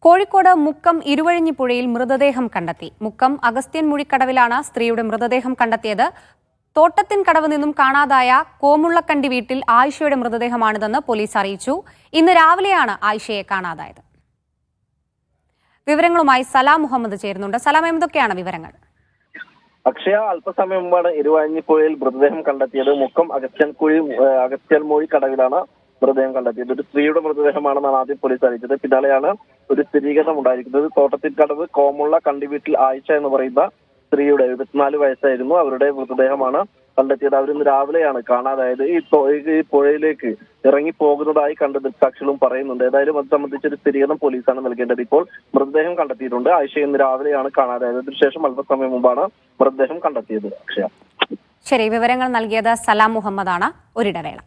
കോഴിക്കോട് മുക്കം ഇരുവഴിഞ്ഞിപ്പുഴയിൽ മൃതദേഹം കണ്ടെത്തി. മുക്കം അഗസ്ത്യൻമുഴിക്കടവിലാണ് സ്ത്രീയുടെ മൃതദേഹം കണ്ടെത്തിയത്. തോട്ടത്തിൻകടവ് നിന്നും കാണാതായ കോമുള്ളക്കണ്ടി വീട്ടിൽ ആയിഷയുടെ മൃതദേഹമാണിതെന്ന് പോലീസ് അറിയിച്ചു. ഇന്ന് രാവിലെയാണ് ആയിഷയെ കാണാതായത്. വിവരങ്ങളുമായി സലാം മുഹമ്മദ് ചേരുന്നുണ്ട്. സലാം, എന്തൊക്കെയാണ് വിവരങ്ങൾ? അക്ഷയ, അല്പസമയം മുമ്പാണ് ഇരുവഴിഞ്ഞിപ്പുഴയിൽ മൃതദേഹം കണ്ടെത്തിയത്. മുക്കം അഗസ്ത്യൻമൂഴി കടവിലാണ് മൃതദേഹം കണ്ടെത്തിയത്. ഒരു സ്ത്രീയുടെ മൃതദേഹമാണെന്നാണ് ആദ്യം പോലീസ് അറിയിച്ചത്. പിന്നാലെയാണ് ഒരു സ്ഥിരീകരണം ഉണ്ടായിരിക്കുന്നത്. തോട്ടത്തിൻകടവ് കോമുള്ള കണ്ടി വീട്ടിൽ ആയിഷ എന്ന് പറയുന്ന സ്ത്രീയുടെ 24 വയസ്സായിരുന്നു. അവരുടെ മൃതദേഹമാണ് കണ്ടെത്തിയത്. അവരിന്ന് രാവിലെയാണ് കാണാതായത്. ഈ പുഴയിലേക്ക് ഇറങ്ങി പോകുന്നതായി കണ്ട ദൃക്സാക്ഷികളും പറയുന്നുണ്ട്. ഏതായാലും അത് സംബന്ധിച്ചൊരു സ്ഥിരീകരണം പോലീസാണ് നൽകേണ്ടത്. ഇപ്പോൾ മൃതദേഹം കണ്ടെത്തിയിട്ടുണ്ട്. ആയിഷ ഇന്ന് രാവിലെയാണ് കാണാതായത്. അതിനുശേഷം അല്പസമയം മുമ്പാണ് മൃതദേഹം കണ്ടെത്തിയത്. അക്ഷയ, ശരി, വിവരങ്ങൾ നൽകിയത് സലാം മുഹമ്മദാണ്. ഒരിടവേള.